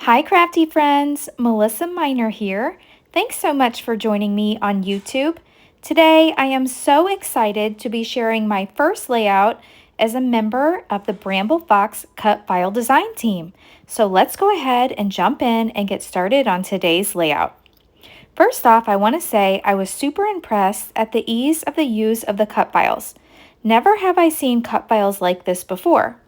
Hi, crafty friends. Melissa Minor here. Thanks so much for joining me on YouTube. Today, I am so excited to be sharing my first layout as a member of the Bramble Fox Cut File design team. So let's go ahead and jump in and get started on today's layout. First off, I want to say I was super impressed at the ease of the use of the cut files. Never have I seen cut files like this before.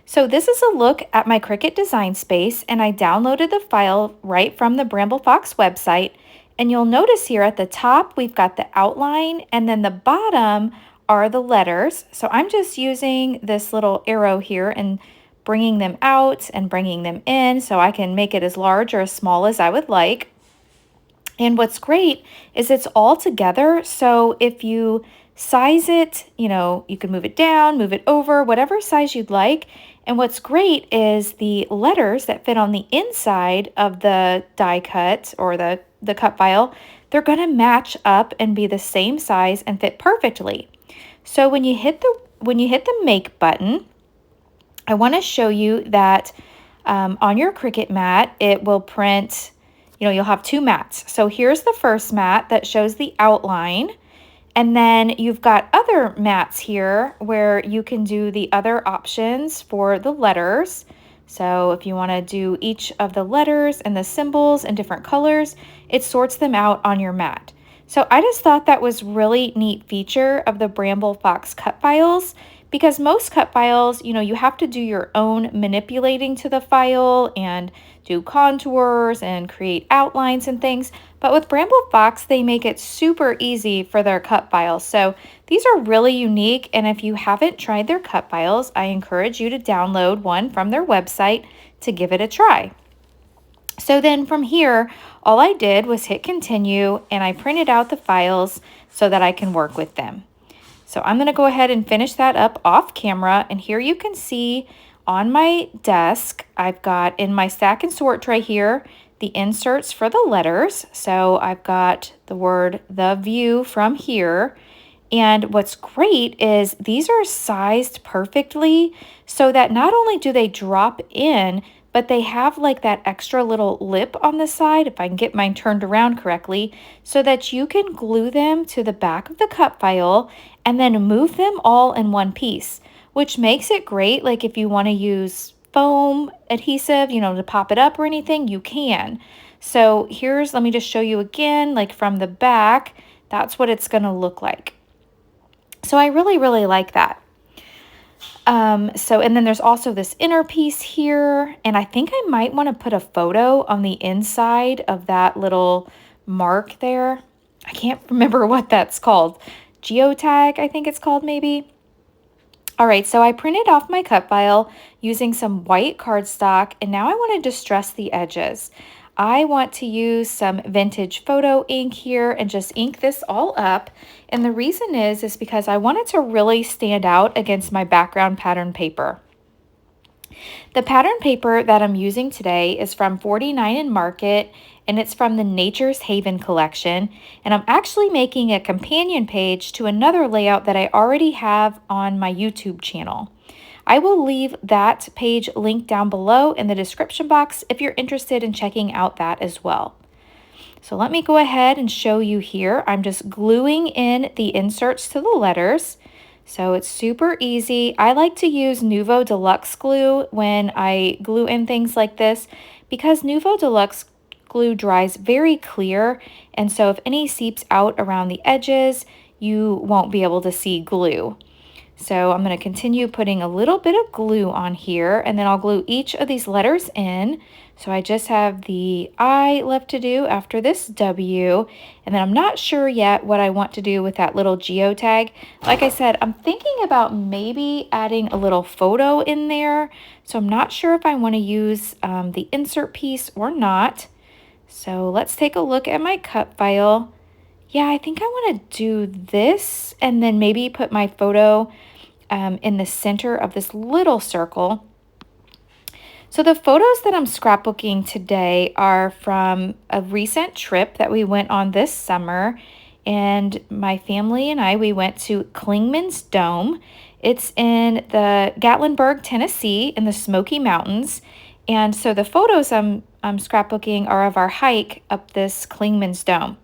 So this is a look at my Cricut design space, and I downloaded the file right from the Bramble Fox website. And you'll notice here at the top, we've got the outline, and then the bottom are the letters. So I'm just using this little arrow here and bringing them out and bringing them in so I can make it as large or as small as I would like. And what's great is it's all together. So if you size it, you can move it down, move it over, whatever size you'd like. And what's great is the letters that fit on the inside of the die cut or the cut file, they're going to match up and be the same size and fit perfectly. So when you hit the make button, I want to show you that on your Cricut mat, it will print, you'll have two mats. So here's the first mat that shows the outline. And then you've got other mats here where you can do the other options for the letters. So if you want to do each of the letters and the symbols in different colors, it sorts them out on your mat. So I just thought that was really neat feature of the Bramble Fox cut files, because most cut files, you have to do your own manipulating to the file and do contours and create outlines and things. But with Bramble Fox, they make it super easy for their cut files. So these are really unique. And if you haven't tried their cut files, I encourage you to download one from their website to give it a try. So then from here, all I did was hit continue, and I printed out the files so that I can work with them. So I'm going to go ahead and finish that up off camera. And here you can see on my desk, I've got in my stack and sort tray here, the inserts for the letters. So I've got the word "the view" from here. And what's great is these are sized perfectly so that not only do they drop in, but they have like that extra little lip on the side, if I can get mine turned around correctly, so that you can glue them to the back of the cut file and then move them all in one piece, which makes it great. Like if you want to use foam adhesive, to pop it up or anything, you can. So let me just show you again, like from the back, that's what it's going to look like. So I really, really like that. And then there's also this inner piece here, and I think I might want to put a photo on the inside of that little mark there. I can't remember what that's called. Geotag, I think it's called maybe. All right, so I printed off my cut file using some white cardstock, and now I want to distress the edges. I want to use some vintage photo ink here and just ink this all up. And the reason is because I want it to really stand out against my background pattern paper. The pattern paper that I'm using today is from 49 Market, and it's from the Nature's Haven collection. And I'm actually making a companion page to another layout that I already have on my YouTube channel. I will leave that page linked down below in the description box if you're interested in checking out that as well. So let me go ahead and show you here. I'm just gluing in the inserts to the letters. So it's super easy. I like to use Nuvo Deluxe glue when I glue in things like this, because Nuvo Deluxe glue dries very clear. And so if any seeps out around the edges, you won't be able to see glue. So I'm going to continue putting a little bit of glue on here, and then I'll glue each of these letters in. So I just have the I left to do after this W, and then I'm not sure yet what I want to do with that little geotag. Like I said, I'm thinking about maybe adding a little photo in there. So I'm not sure if I want to use the insert piece or not. So let's take a look at my cut file. Yeah, I think I want to do this and then maybe put my photo in the center of this little circle. So the photos that I'm scrapbooking today are from a recent trip that we went on this summer, and my family and we went to Clingman's Dome. It's in the Gatlinburg, Tennessee, in the Smoky Mountains, And so the photos I'm scrapbooking are of our hike up this Clingman's Dome.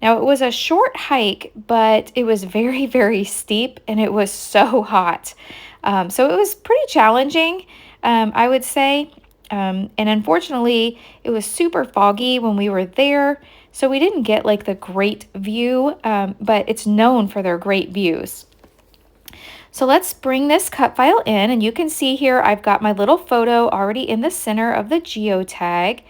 Now, it was a short hike, but it was very, very steep and it was so hot. So it was pretty challenging, I would say. And unfortunately, it was super foggy when we were there. So we didn't get like the great view, but it's known for their great views. So let's bring this cut file in, and you can see here I've got my little photo already in the center of the geotag.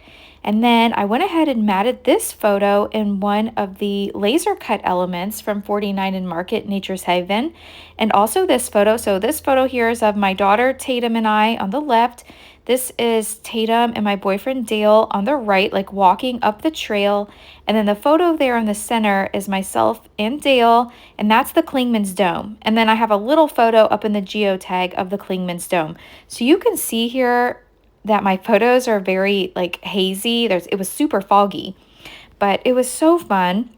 And then I went ahead and matted this photo in one of the laser cut elements from 49 and Market Nature's Haven, and also this photo. So this photo here is of my daughter Tatum and I on the left. This is Tatum and my boyfriend Dale on the right, like walking up the trail. And then the photo there in the center is myself and Dale, and that's the Clingman's Dome. And then I have a little photo up in the geotag of the Clingman's Dome. So you can see here that my photos are very like hazy. It was super foggy, but it was so fun.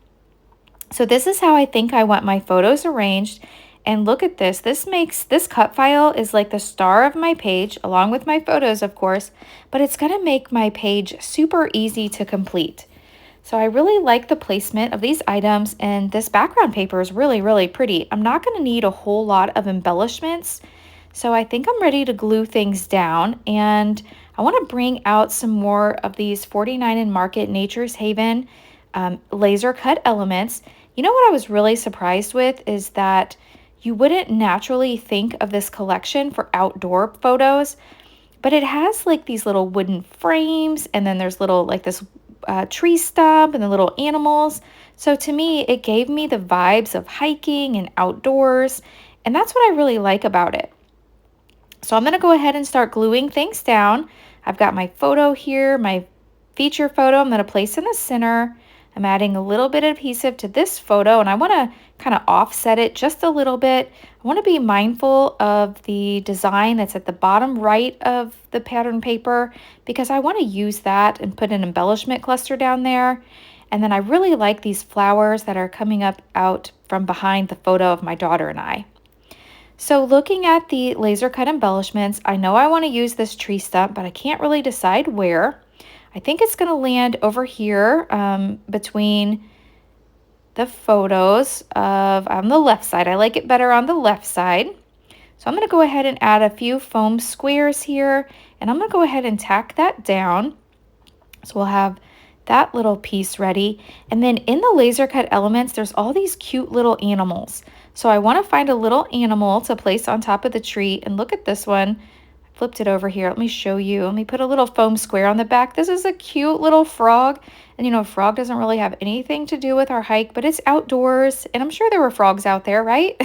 So this is how I think I want my photos arranged. And look at this. This cut file is like the star of my page, along with my photos, of course, but it's going to make my page super easy to complete. So I really like the placement of these items, and this background paper is really, really pretty. I'm not going to need a whole lot of embellishments, so I think I'm ready to glue things down, and I want to bring out some more of these 49 and Market Nature's Haven laser cut elements. You know what I was really surprised with is that you wouldn't naturally think of this collection for outdoor photos, but it has like these little wooden frames, and then there's little like this tree stump and the little animals. So to me, it gave me the vibes of hiking and outdoors, and that's what I really like about it. So I'm going to go ahead and start gluing things down. I've got my photo here, my feature photo I'm going to place in the center. I'm adding a little bit of adhesive to this photo, and I want to kind of offset it just a little bit. I want to be mindful of the design that's at the bottom right of the pattern paper, because I want to use that and put an embellishment cluster down there. And then I really like these flowers that are coming up out from behind the photo of my daughter and I. So looking at the laser cut embellishments, I know I want to use this tree stump, but I can't really decide where. I think it's going to land over here between the photos of on the left side. I like it better on the left side. So I'm going to go ahead and add a few foam squares here, and I'm going to go ahead and tack that down. So we'll have that little piece ready. And then in the laser cut elements, there's all these cute little animals. So I want to find a little animal to place on top of the tree, and look at this one. Flipped it over here. Let me show you. Let me put a little foam square on the back. This is a cute little frog. And you know, frog doesn't really have anything to do with our hike, but it's outdoors, and I'm sure there were frogs out there, right?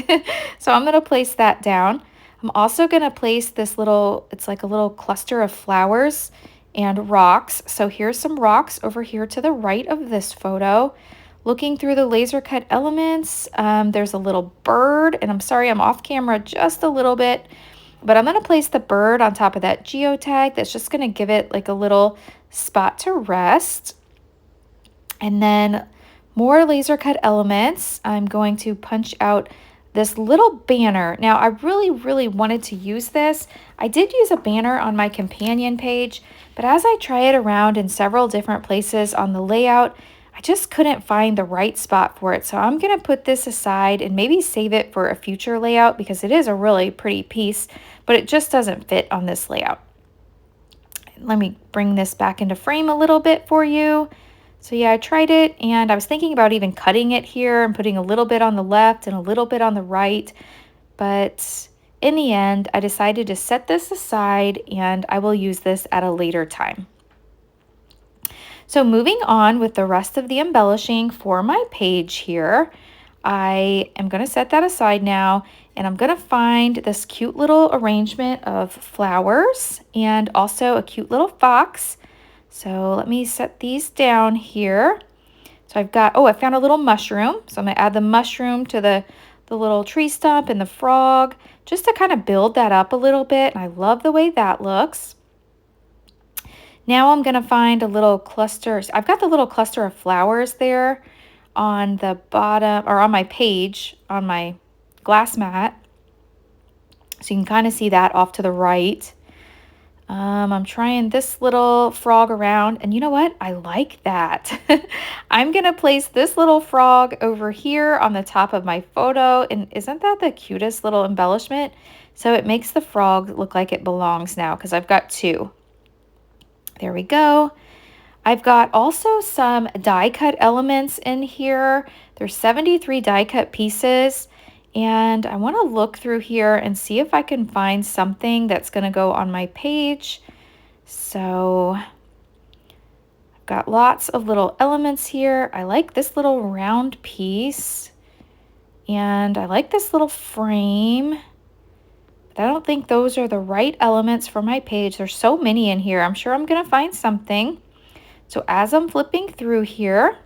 So I'm going to place that down. I'm also going to place this little, it's like a little cluster of flowers and rocks. So here's some rocks over here to the right of this photo. Looking through the laser cut elements, there's a little bird, and I'm sorry I'm off camera just a little bit, but I'm going to place the bird on top of that geotag. That's just going to give it like a little spot to rest. And then more laser cut elements. I'm going to punch out this little banner. Now, I really, really wanted to use this. I did use a banner on my companion page, but as I try it around in several different places on the layout, I just couldn't find the right spot for it. So I'm going to put this aside and maybe save it for a future layout, because it is a really pretty piece, but it just doesn't fit on this layout. Let me bring this back into frame a little bit for you. So yeah, I tried it, and I was thinking about even cutting it here and putting a little bit on the left and a little bit on the right. But in the end, I decided to set this aside, and I will use this at a later time. So moving on with the rest of the embellishing for my page here, I am going to set that aside now, and I'm going to find this cute little arrangement of flowers and also a cute little fox. So let me set these down here. So I've got, I found a little mushroom. So I'm going to add the mushroom to the little tree stump and the frog, just to kind of build that up a little bit. And I love the way that looks. Now I'm going to find a little cluster. I've got the little cluster of flowers there on the bottom, or on my page, on my glass mat. So you can kind of see that off to the right. I'm trying this little frog around, and you know what? I like that. I'm gonna place this little frog over here on the top of my photo, and isn't that the cutest little embellishment? So it makes the frog look like it belongs now because I've got two. There we go. I've got also some die cut elements in here. There's 73 die cut pieces, and I want to look through here and see if I can find something that's going to go on my page. So I've got lots of little elements here. I like this little round piece, and I like this little frame. But I don't think those are the right elements for my page. There's so many in here. I'm sure I'm going to find something. So as I'm flipping through here,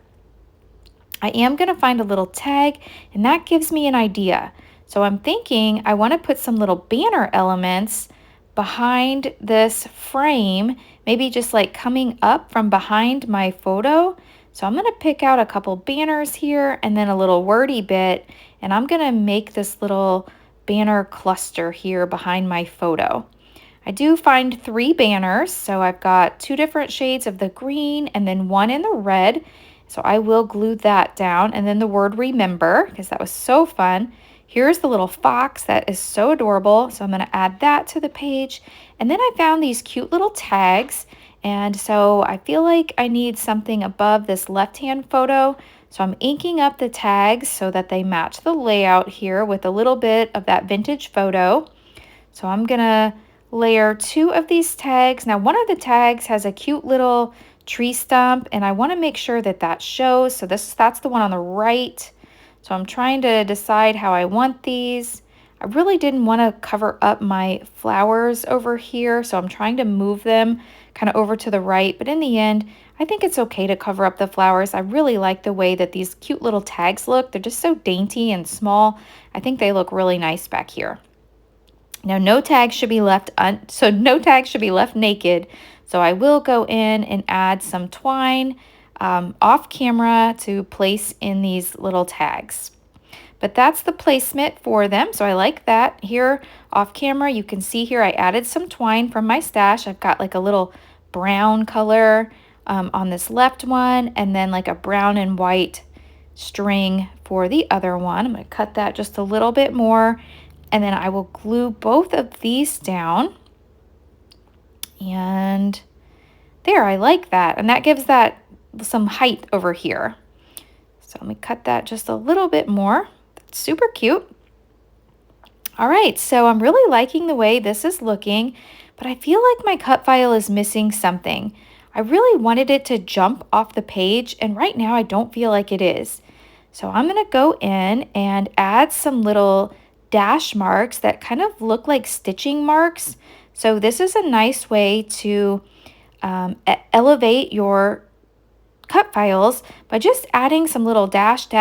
I am going to find a little tag, and that gives me an idea. So I'm thinking I want to put some little banner elements behind this frame, maybe just like coming up from behind my photo. So I'm going to pick out a couple banners here and then a little wordy bit, and I'm going to make this little banner cluster here behind my photo. I do find 3 banners, so I've got 2 different shades of the green and then 1 in the red. So I will glue that down, and then the word remember, because that was so fun. Here's the little fox that is so adorable, so I'm going to add that to the page. And then I found these cute little tags, and so I feel like I need something above this left-hand photo. So I'm inking up the tags so that they match the layout here with a little bit of that vintage photo. So I'm going to layer 2 of these tags. Now, one of the tags has a cute little tree stump, and I want to make sure that that shows. So that's the one on the right. So I'm trying to decide how I want these. I really didn't want to cover up my flowers over here, so I'm trying to move them kind of over to the right. But in the end, I think it's okay to cover up the flowers. I really like the way that these cute little tags look. They're just so dainty and small. I think they look really nice back here. Now, no tags should be left naked. So I will go in and add some twine off camera to place in these little tags. But that's the placement for them. So I like that. Here off camera, you can see here I added some twine from my stash. I've got like a little brown color on this left one, and then like a brown and white string for the other one. I'm going to cut that just a little bit more. And then I will glue both of these down. And there, I like that. And that gives that some height over here. So let me cut that just a little bit more. That's super cute. All right, so I'm really liking the way this is looking, but I feel like my cut file is missing something. I really wanted it to jump off the page, and right now I don't feel like it is. So I'm going to go in and add some little dash marks that kind of look like stitching marks. So this is a nice way to elevate your cut files by just adding some little dash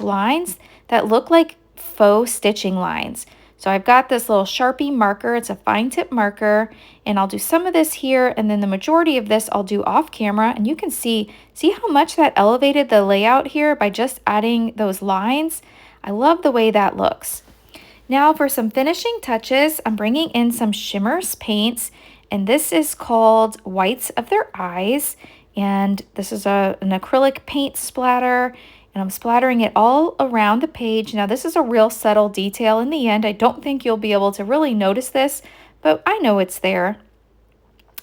lines that look like faux stitching lines. So I've got this little Sharpie marker. It's a fine tip marker, and I'll do some of this here, and then the majority of this I'll do off camera. And you can see how much that elevated the layout here by just adding those lines. I love the way that looks. Now for some finishing touches, I'm bringing in some Shimmers paints, and this is called Whites of Their Eyes, and this is an acrylic paint splatter, and I'm splattering it all around the page. Now this is a real subtle detail. In the end, I don't think you'll be able to really notice this, but I know it's there.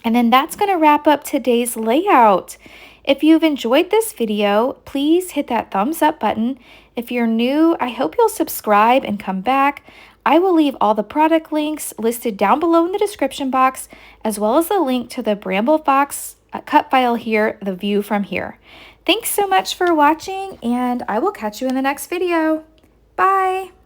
And then that's going to wrap up today's layout. If you've enjoyed this video, please hit that thumbs up button. If you're new, I hope you'll subscribe and come back. I will leave all the product links listed down below in the description box, as well as a link to the Bramble Fox cut file here, the view from here. Thanks so much for watching, and I will catch you in the next video. Bye!